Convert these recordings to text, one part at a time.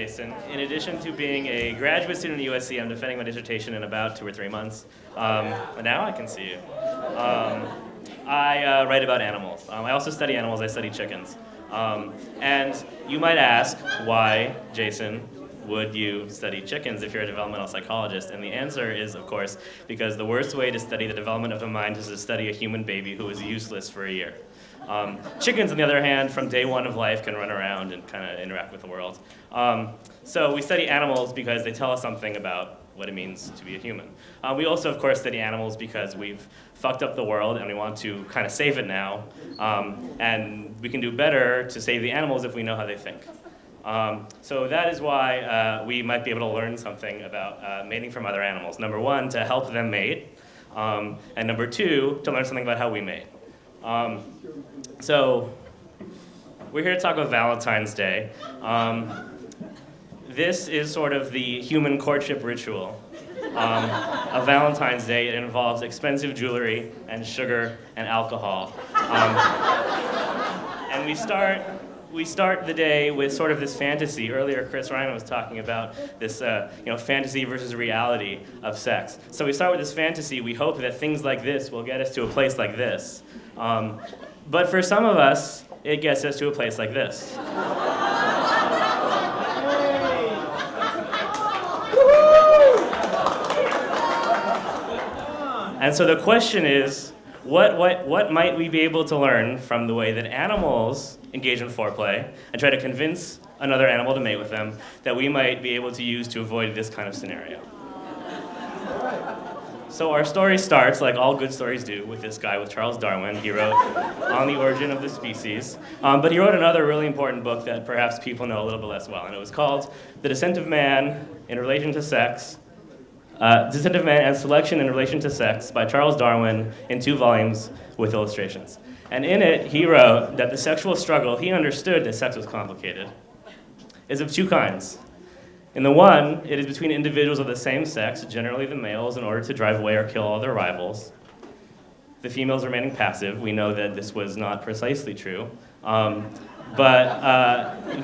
Jason. In addition to being a graduate student at USC, I'm defending my dissertation in about 2 or 3 months. Now I can see you. I write about animals. I also study animals. I study chickens. And you might ask, why, Jason, would you study chickens if you're a developmental psychologist? And the answer is, of course, because the worst way to study the development of a mind is to study a human baby who is useless for a year. Chickens, on the other hand, from day one of life can run around and kind of interact with the world. So we study animals because they tell us something about what it means to be a human. We also, of course, study animals because we've fucked up the world and we want to kind of save it now. And we can do better to save the animals if we know how they think. So that is why we might be able to learn something about mating from other animals. Number one, to help them mate. And number two, to learn something about how we mate. So we're here to talk about Valentine's Day. This is sort of the human courtship ritual of Valentine's Day. It involves expensive jewelry and sugar and alcohol. And we start the day with sort of this fantasy. Earlier, Chris Ryan was talking about this fantasy versus reality of sex. So we start with this fantasy. We hope that things like this will get us to a place like this. But for some of us, it gets us to a place like this. And so the question is, what might we be able to learn from the way that animals engage in foreplay and try to convince another animal to mate with them that we might be able to use to avoid this kind of scenario? So our story starts, like all good stories do, with this guy, with Charles Darwin. He wrote On the Origin of the Species. But he wrote another really important book that perhaps people know a little bit less well, and it was called The Descent of Man in Relation to Sex, Descent of Man and Selection in Relation to Sex by Charles Darwin in 2 volumes with illustrations. And in it, he wrote that the sexual struggle, he understood that sex was complicated, is of 2 kinds. In the one, it is between individuals of the same sex, generally the males, in order to drive away or kill all their rivals. The females remaining passive. We know that this was not precisely true. But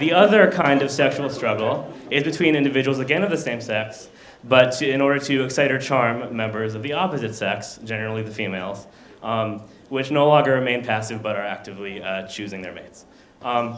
the other kind of sexual struggle is between individuals, again, of the same sex, but in order to excite or charm members of the opposite sex, generally the females, which no longer remain passive but are actively choosing their mates.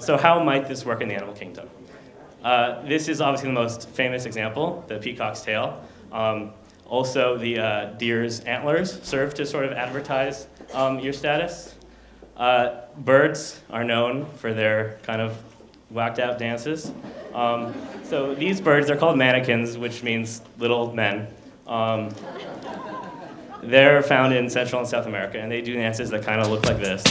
So how might this work in the animal kingdom? This is obviously the most famous example, the peacock's tail. Also, the deer's antlers serve to sort of advertise your status. Birds are known for their kind of whacked out dances. So these birds are called mannequins, which means little men. They're found in Central and South America, and they do dances that kind of look like this.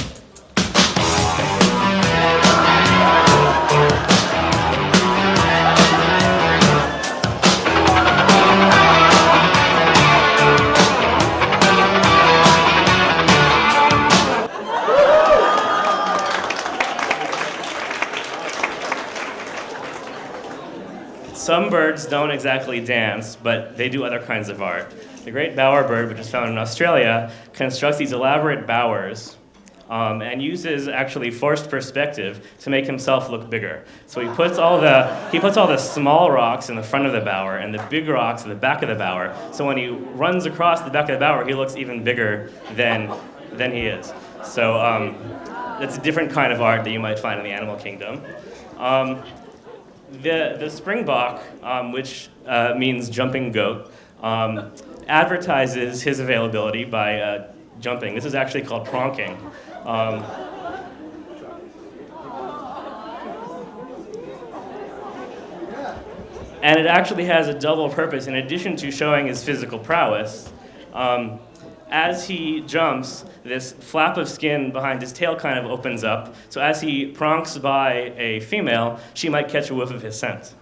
Some birds don't exactly dance, but they do other kinds of art. The great bowerbird, which is found in Australia, constructs these elaborate bowers and uses actually forced perspective to make himself look bigger. So he puts all the small rocks in the front of the bower and the big rocks in the back of the bower. So when he runs across the back of the bower, he looks even bigger than he is. So that's a different kind of art that you might find in the animal kingdom. The springbok, which means jumping goat, advertises his availability by jumping. This is actually called pronking. And it actually has a double purpose. In addition to showing his physical prowess, as he jumps, this flap of skin behind his tail kind of opens up. So as he pronks by a female, she might catch a whiff of his scent.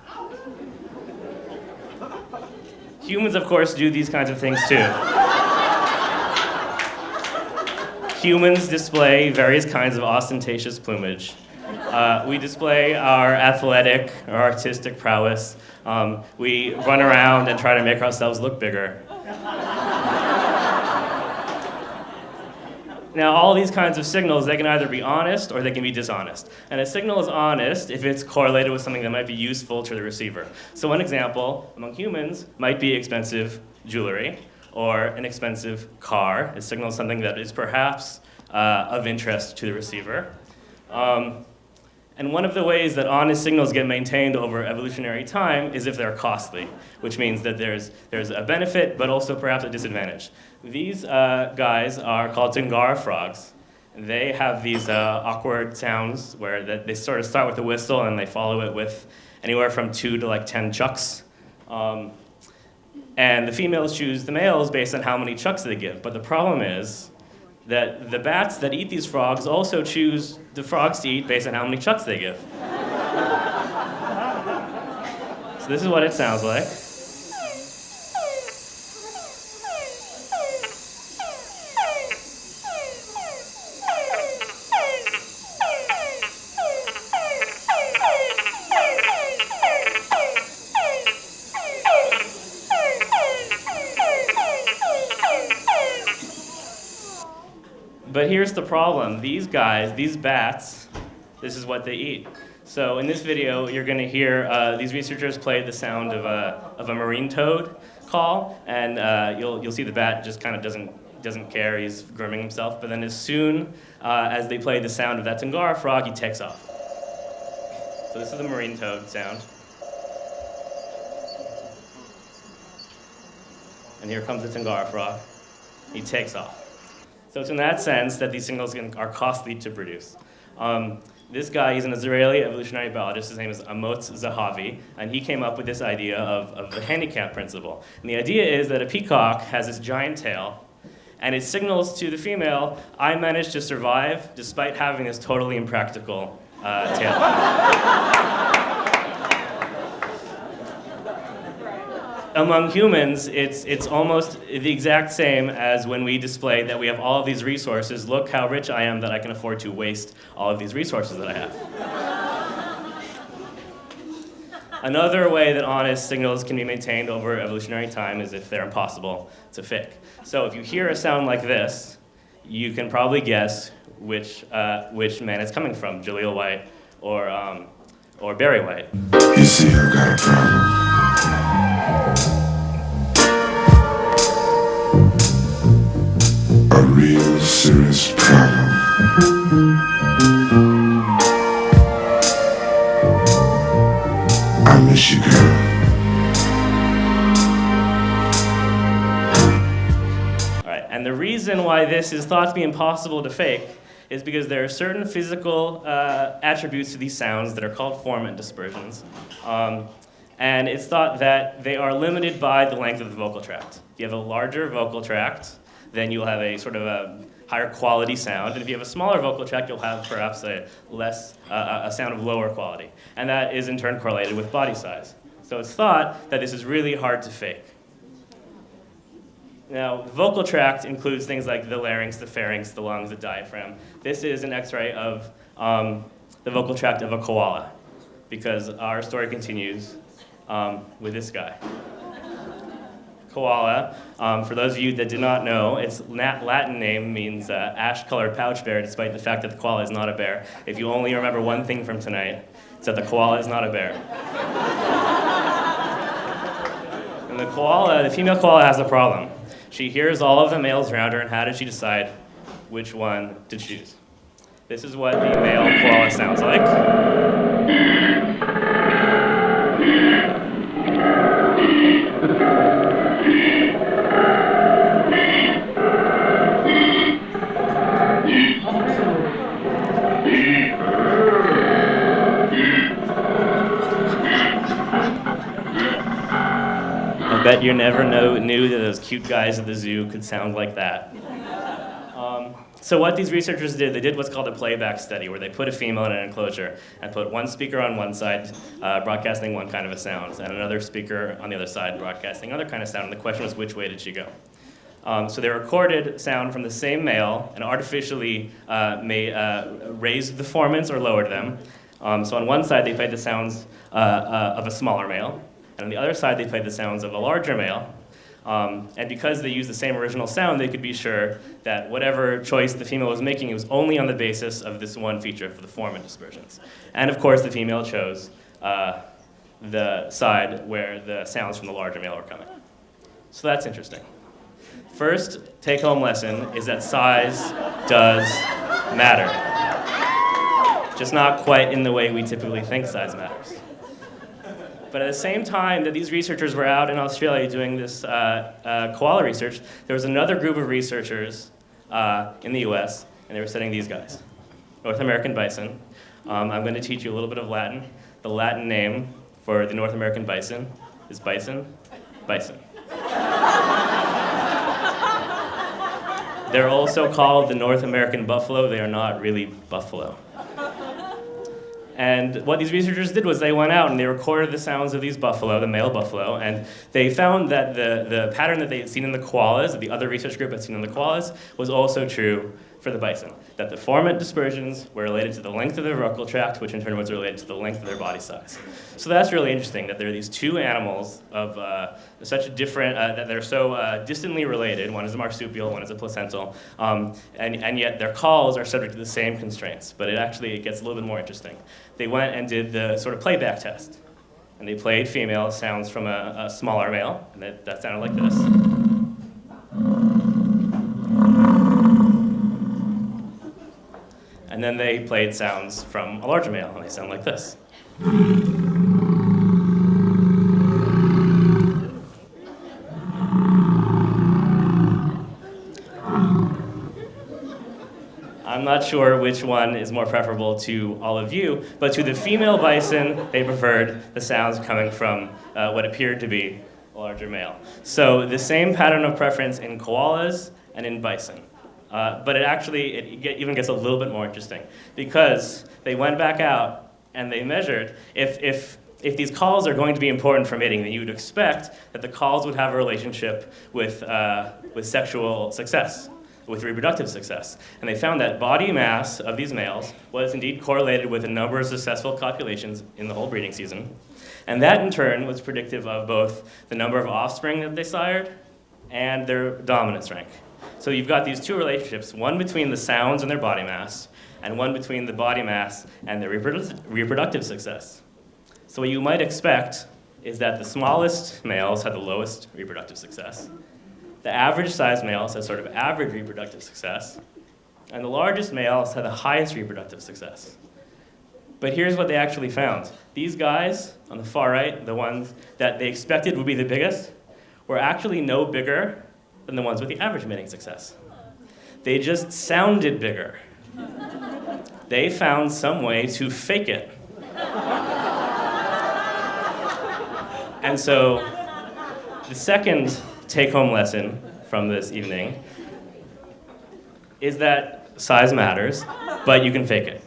Humans, of course, do these kinds of things too. Humans display various kinds of ostentatious plumage. We display our athletic or artistic prowess. We run around and try to make ourselves look bigger. Now, all these kinds of signals, they can either be honest or they can be dishonest. And a signal is honest if it's correlated with something that might be useful to the receiver. So one example among humans might be expensive jewelry or an expensive car. It signals something that is perhaps of interest to the receiver. And one of the ways that honest signals get maintained over evolutionary time is if they're costly, which means that there's a benefit, but also perhaps a disadvantage. These guys are called Tungara frogs. They have these awkward sounds where they sort of start with a whistle and they follow it with anywhere from 2 to like 10 chucks. And the females choose the males based on how many chucks they give. But the problem is that the bats that eat these frogs also choose the frogs to eat based on how many chucks they give. So this is what it sounds like. But here's the problem. These guys, these bats, this is what they eat. So in this video, you're going to hear these researchers play the sound of a marine toad call, and you'll see the bat just kind of doesn't care. He's grooming himself. But then as soon as they play the sound of that Tungara frog, he takes off. So this is the marine toad sound. And here comes the Tungara frog. He takes off. So it's in that sense that these signals are costly to produce. This guy, he's an Israeli evolutionary biologist. His name is Amotz Zahavi, and he came up with this idea of the handicap principle. And the idea is that a peacock has this giant tail, and it signals to the female, I managed to survive despite having this totally impractical tail. Among humans, it's almost the exact same as when we display that we have all of these resources. Look how rich I am that I can afford to waste all of these resources that I have. Another way that honest signals can be maintained over evolutionary time is if they're impossible to fake. So if you hear a sound like this, you can probably guess which man it's coming from, Jaleel White or Barry White. You see, I've got a problem. A real serious problem. I miss you, girl. All right, and the reason why this is thought to be impossible to fake is because there are certain physical attributes to these sounds that are called formant dispersions. And it's thought that they are limited by the length of the vocal tract. If you have a larger vocal tract, then you'll have a sort of a higher quality sound. And if you have a smaller vocal tract, you'll have perhaps a sound of lower quality. And that is in turn correlated with body size. So it's thought that this is really hard to fake. Now, the vocal tract includes things like the larynx, the pharynx, the lungs, the diaphragm. This is an X-ray of the vocal tract of a koala, because our story continues with this guy. Koala, for those of you that did not know, its Latin name means ash-colored pouch bear, despite the fact that the koala is not a bear. If you only remember one thing from tonight, it's that the koala is not a bear. And the female koala has a problem. She hears all of the males around her, and how does she decide which one to choose? This is what the male koala sounds like. I bet you never knew that those cute guys at the zoo could sound like that. So what these researchers did, they did what's called a playback study, where they put a female in an enclosure and put one speaker on one side, broadcasting one kind of a sound, and another speaker on the other side, broadcasting another kind of sound. And the question was, which way did she go? So they recorded sound from the same male and artificially raised the formants or lowered them. So on one side, they played the sounds of a smaller male, and on the other side, they played the sounds of a larger male. And because they used the same original sound, they could be sure that whatever choice the female was making, it was only on the basis of this one feature for the form and dispersions. And of course, the female chose the side where the sounds from the larger male were coming. So that's interesting. First take-home lesson is that size does matter. Just not quite in the way we typically think size matters. But at the same time that these researchers were out in Australia doing this koala research, there was another group of researchers in the US, and they were studying these guys, North American bison. I'm going to teach you a little bit of Latin. The Latin name for the North American bison is bison. Bison. They're also called the North American buffalo. They are not really buffalo. And what these researchers did was they went out and they recorded the sounds of these buffalo, the male buffalo, and they found that the pattern that they had seen in the koalas, that the other research group had seen in the koalas, was also true for the bison. That the formant dispersions were related to the length of their vocal tract, which in turn was related to the length of their body size. So that's really interesting, that there are these two animals of such a different, that they're so distantly related. One is a marsupial, one is a placental, and yet their calls are subject to the same constraints. But it gets a little bit more interesting. They went and did the sort of playback test. And they played female sounds from a smaller male, and that sounded like this. And then they played sounds from a larger male, and they sound like this. I'm not sure which one is more preferable to all of you, but to the female bison, they preferred the sounds coming from what appeared to be a larger male. So the same pattern of preference in koalas and in bison. But it even gets a little bit more interesting, because they went back out and they measured if these calls are going to be important for mating, then you would expect that the calls would have a relationship with sexual success, with reproductive success. And they found that body mass of these males was indeed correlated with a number of successful copulations in the whole breeding season. And that in turn was predictive of both the number of offspring that they sired and their dominance rank. So you've got these two relationships, one between the sounds and their body mass, and one between the body mass and their reproductive success. So what you might expect is that the smallest males had the lowest reproductive success, the average size males had sort of average reproductive success, and the largest males had the highest reproductive success. But here's what they actually found. These guys on the far right, the ones that they expected would be the biggest, were actually no bigger than the ones with the average mating success. They just sounded bigger. They found some way to fake it. And so the second take-home lesson from this evening is that size matters, but you can fake it.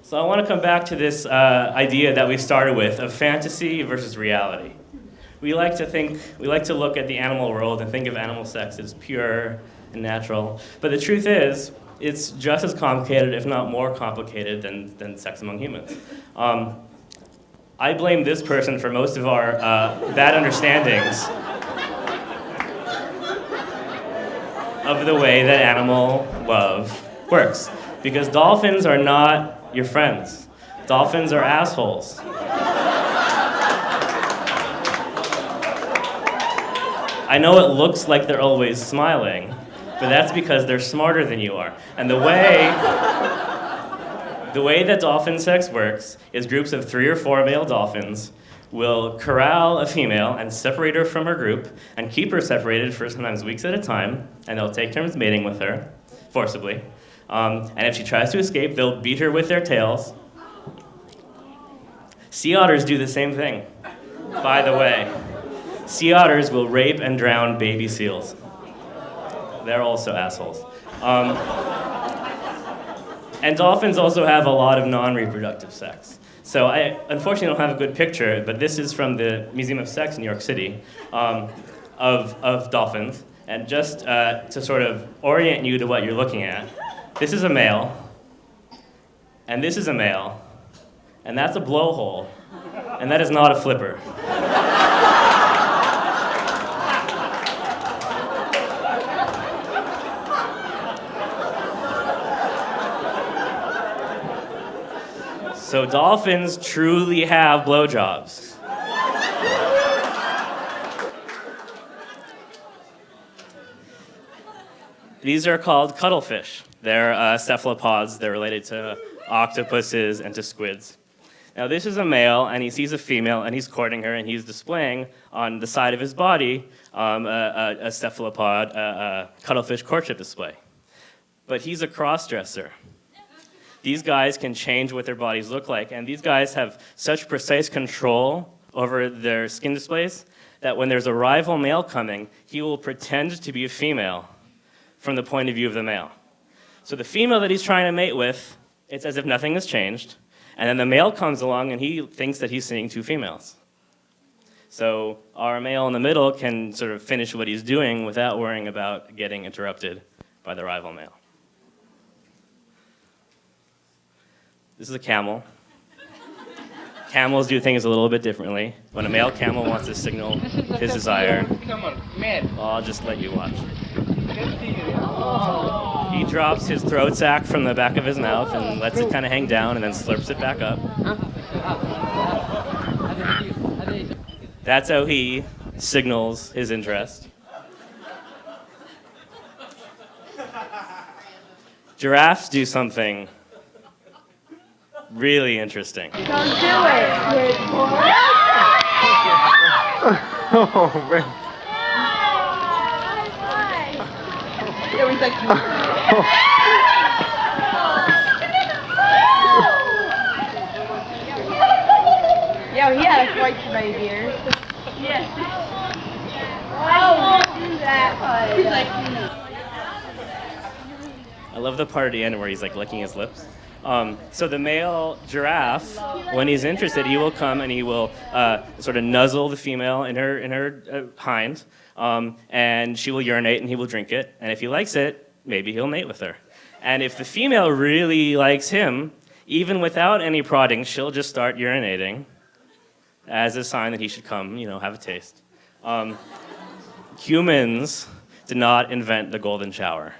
So I want to come back to this idea that we started with of fantasy versus reality. We like to look at the animal world and think of animal sex as pure and natural. But the truth is, it's just as complicated, if not more complicated, than sex among humans. I blame this person for most of our bad understandings of the way that animal love works. Because dolphins are not your friends. Dolphins are assholes. I know it looks like they're always smiling, but that's because they're smarter than you are. And the way that dolphin sex works is groups of 3 or 4 male dolphins will corral a female and separate her from her group and keep her separated for sometimes weeks at a time, and they'll take turns mating with her, forcibly. And if she tries to escape, they'll beat her with their tails. Sea otters do the same thing, by the way. Sea otters will rape and drown baby seals. They're also assholes. And dolphins also have a lot of non-reproductive sex. So I unfortunately don't have a good picture, but this is from the Museum of Sex in New York City of dolphins. And just to sort of orient you to what you're looking at, this is a male, and this is a male, And that's a blowhole. And that is not a flipper. So dolphins truly have blowjobs. These are called cuttlefish. They're cephalopods. They're related to octopuses and to squids. Now this is a male, and he sees a female, and he's courting her, and he's displaying on the side of his body a cephalopod, a cuttlefish courtship display. But he's a cross-dresser. These guys can change what their bodies look like, and these guys have such precise control over their skin displays that when there's a rival male coming, he will pretend to be a female from the point of view of the male. So the female that he's trying to mate with, it's as if nothing has changed, and then the male comes along and he thinks that he's seeing two females. So our male in the middle can sort of finish what he's doing without worrying about getting interrupted by the rival male. This is a camel. Camels do things a little bit differently. When a male camel wants to signal his desire, I'll just let you watch. He drops his throat sac from the back of his mouth and lets it kind of hang down and then slurps it back up. That's how he signals his interest. Giraffes do something really interesting. Don't do it. Oh, man. It was like, yo, he had a quite many ears. Yes. I won't do that. He's like, I love the part at the end where he's like licking his lips. So the male giraffe, when he's interested, he will come and he will sort of nuzzle the female in her hind, and she will urinate and he will drink it. And if he likes it, maybe he'll mate with her. And if the female really likes him, even without any prodding, she'll just start urinating as a sign that he should come, have a taste. Humans did not invent the golden shower.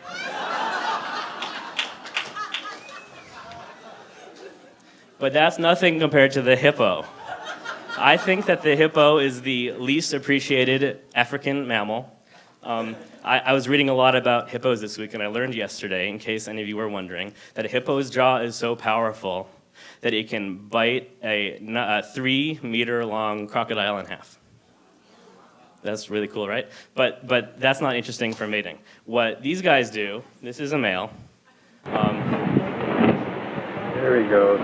But that's nothing compared to the hippo. I think that the hippo is the least appreciated African mammal. I was reading a lot about hippos this week, and I learned yesterday, in case any of you were wondering, that a hippo's jaw is so powerful that it can bite a 3-meter-long crocodile in half. That's really cool, right? But that's not interesting for mating. What these guys do, this is a male. There he goes.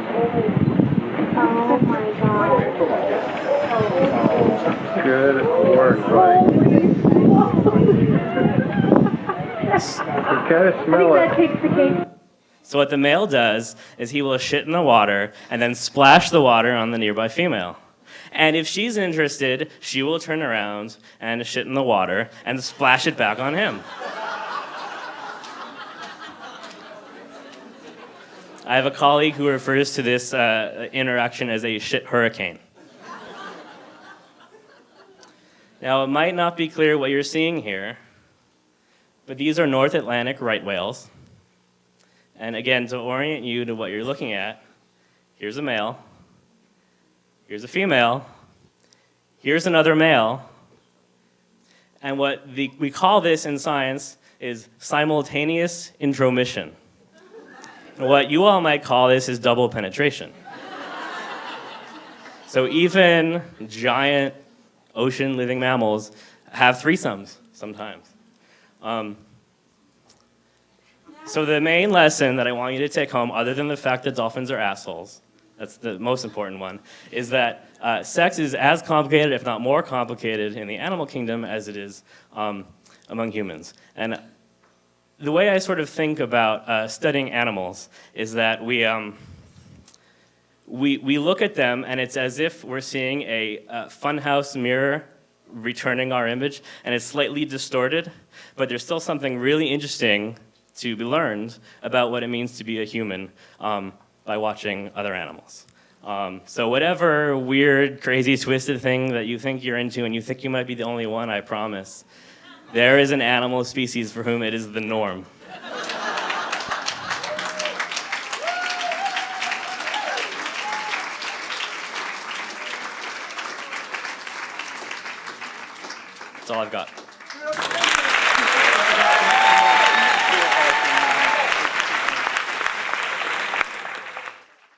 oh my god. Good work, buddy. You gotta smell it. Takes the cake. So what the male does is he will shit in the water and then splash the water on the nearby female. And if she's interested, she will turn around and shit in the water and splash it back on him. I have a colleague who refers to this interaction as a shit hurricane. Now, it might not be clear what you're seeing here, but these are North Atlantic right whales. And again, to orient you to what you're looking at, here's a male, here's a female, here's another male, and what we call this in science is simultaneous intromission. What you all might call this is double penetration. So even giant ocean-living mammals have threesomes sometimes. So the main lesson that I want you to take home, other than the fact that dolphins are assholes, that's the most important one, is that sex is as complicated, if not more complicated, in the animal kingdom as it is among humans. And the way I sort of think about studying animals is that we look at them and it's as if we're seeing a funhouse mirror returning our image, and it's slightly distorted, but there's still something really interesting to be learned about what it means to be a human by watching other animals. So whatever weird, crazy, twisted thing that you think you're into and you think you might be the only one, I promise, there is an animal species for whom it is the norm. That's all I've got.